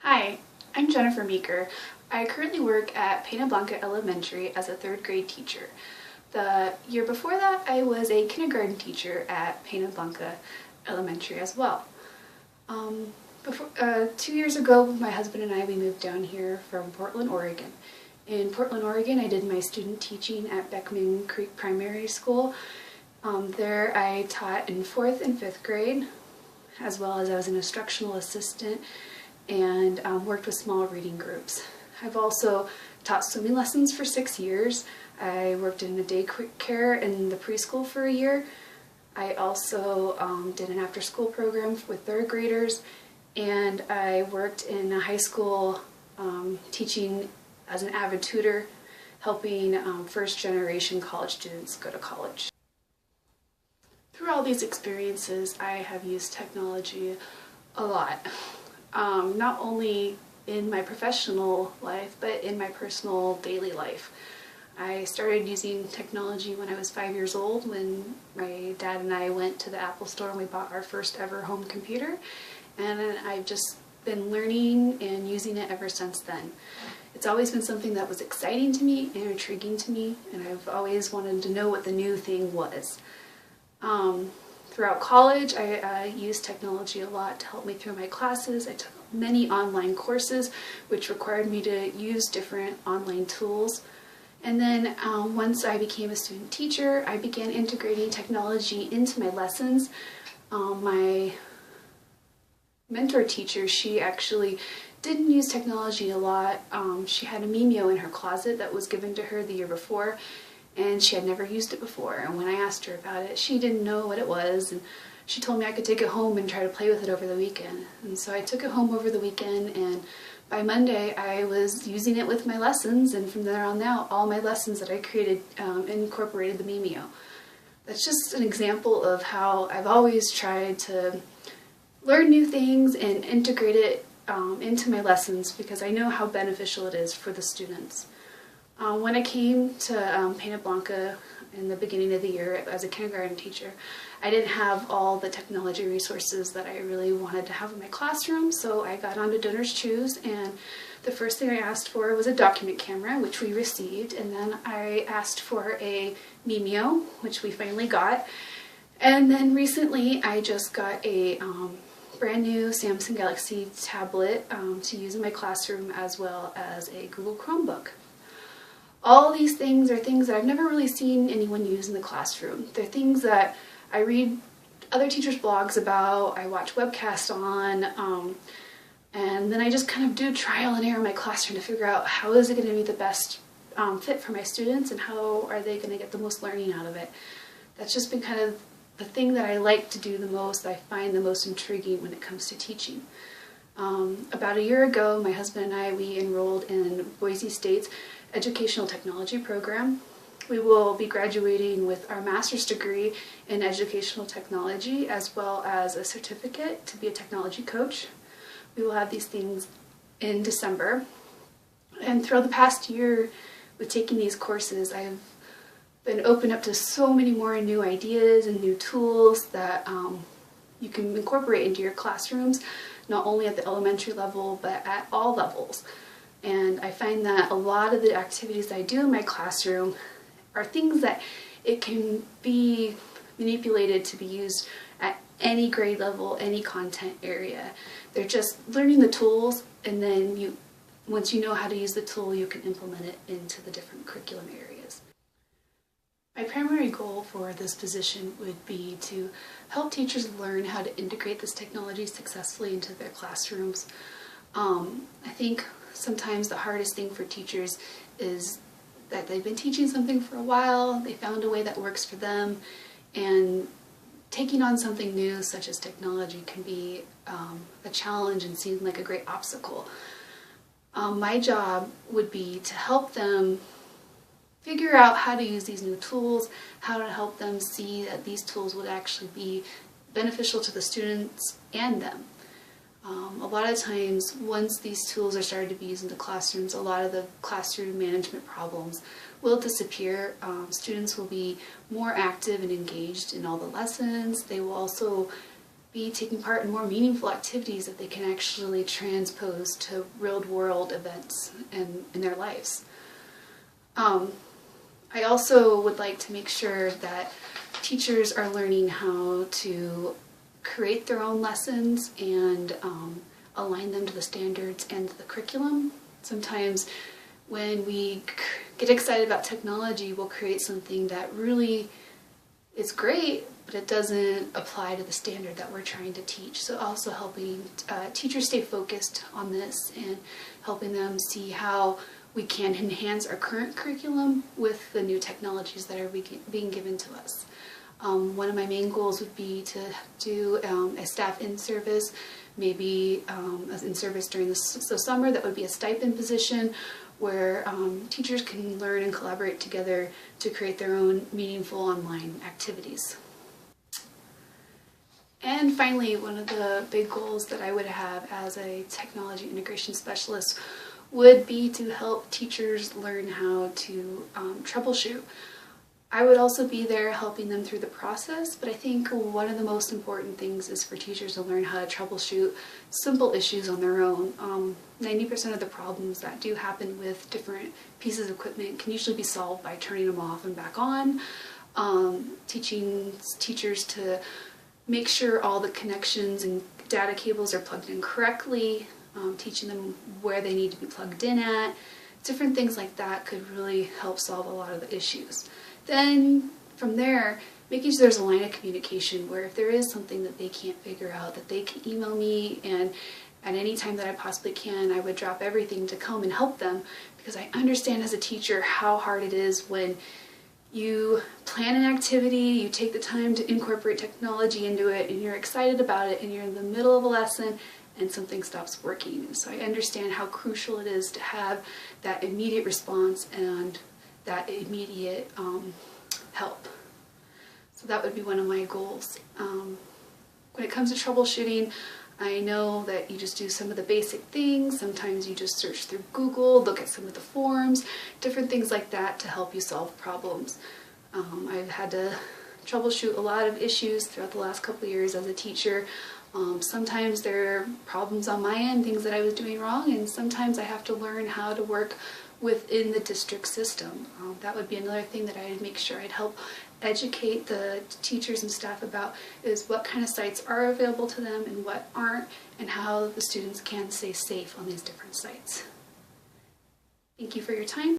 Hi, I'm Jennifer Meeker. I currently work at Pena Blanca Elementary as a third grade teacher. The year before that, I was a kindergarten teacher at Pena Blanca Elementary as well. 2 years ago, my husband and we moved down here from Portland, Oregon. In Portland, Oregon, I did my student teaching at Beckman Creek Primary School. There I taught in 4th and 5th grade, as well as I was an instructional assistant and worked with small reading groups. I've also taught swimming lessons for 6 years. I worked in the daycare in the preschool for a year. I also did an after-school program with 3rd graders, and I worked in a high school teaching as an avid tutor, helping first-generation college students go to college. Through all these experiences, I have used technology a lot. Not only in my professional life, but in my personal daily life. I started using technology when I was 5 years old, when my dad and I went to the Apple store and we bought our first ever home computer, and I've just been learning and using it ever since then. It's always been something that was exciting to me and intriguing to me, and I've always wanted to know what the new thing was. Throughout college, I used technology a lot to help me through my classes. I took many online courses which required me to use different online tools. And then once I became a student teacher, I began integrating technology into my lessons. My mentor teacher, she actually didn't use technology a lot. She had a Mimeo in her closet that was given to her the year before, and she had never used it before. And when I asked her about it, she didn't know what it was, and she told me I could take it home and try to play with it over the weekend. And so I took it home over the weekend, and by Monday I was using it with my lessons, and from there on out, all my lessons that I created incorporated the Mimeo. That's just an example of how I've always tried to learn new things and integrate it into my lessons, because I know how beneficial it is for the students. When I came to Pena Blanca in the beginning of the year as a kindergarten teacher, I didn't have all the technology resources that I really wanted to have in my classroom, so I got onto DonorsChoose, and the first thing I asked for was a document camera, which we received, and then I asked for a Mimeo, which we finally got, and then recently I just got a brand new Samsung Galaxy tablet to use in my classroom, as well as a Google Chromebook. All these things are things that I've never really seen anyone use in the classroom. They're things that I read other teachers' blogs about, I watch webcasts on, and then I just kind of do trial and error in my classroom to figure out how is it going to be the best fit for my students, and how are they going to get the most learning out of it. That's just been kind of the thing that I like to do the most, that I find the most intriguing when it comes to teaching. About a year ago, my husband and we enrolled in Boise State's Educational Technology program. We will be graduating with our master's degree in educational technology, as well as a certificate to be a technology coach. We will have these things in December. And throughout the past year, with taking these courses, I've been opened up to so many more new ideas and new tools that you can incorporate into your classrooms, not only at the elementary level, but at all levels. And I find that a lot of the activities I do in my classroom are things that it can be manipulated to be used at any grade level, any content area. They're just learning the tools, and then once you know how to use the tool, you can implement it into the different curriculum areas. My primary goal for this position would be to help teachers learn how to integrate this technology successfully into their classrooms. I think sometimes the hardest thing for teachers is that they've been teaching something for a while, they found a way that works for them, and taking on something new such as technology can be a challenge and seem like a great obstacle. My job would be to help them figure out how to use these new tools, how to help them see that these tools would actually be beneficial to the students and them. A lot of times, once these tools are started to be used in the classrooms, a lot of the classroom management problems will disappear. Students will be more active and engaged in all the lessons. They will also be taking part in more meaningful activities that they can actually transpose to real-world events in their lives. I also would like to make sure that teachers are learning how to create their own lessons and align them to the standards and the curriculum. Sometimes when we get excited about technology, we'll create something that really is great, but it doesn't apply to the standard that we're trying to teach. So also helping teachers stay focused on this and helping them see how we can enhance our current curriculum with the new technologies that are being given to us. One of my main goals would be to do a staff in-service, maybe in-service during the summer. That would be a stipend position where teachers can learn and collaborate together to create their own meaningful online activities. And finally, one of the big goals that I would have as a technology integration specialist would be to help teachers learn how to troubleshoot. I would also be there helping them through the process, but I think one of the most important things is for teachers to learn how to troubleshoot simple issues on their own. 90% of the problems that do happen with different pieces of equipment can usually be solved by turning them off and back on. Teaching teachers to make sure all the connections and data cables are plugged in correctly, teaching them where they need to be plugged in at. Different things like that could really help solve a lot of the issues. Then from there, making sure there's a line of communication where if there is something that they can't figure out, that they can email me, and at any time that I possibly can, I would drop everything to come and help them, because I understand as a teacher how hard it is when you plan an activity, you take the time to incorporate technology into it, and you're excited about it, and you're in the middle of a lesson and something stops working. So I understand how crucial it is to have that immediate response and that immediate help. So that would be one of my goals. When it comes to troubleshooting, I know that you just do some of the basic things. Sometimes you just search through Google, look at some of the forums, different things like that to help you solve problems. I've had to troubleshoot a lot of issues throughout the last couple of years as a teacher. Sometimes there are problems on my end, things that I was doing wrong, and sometimes I have to learn how to work within the district system. That would be another thing that I'd make sure I'd help educate the teachers and staff about, is what kind of sites are available to them and what aren't, and how the students can stay safe on these different sites. Thank you for your time.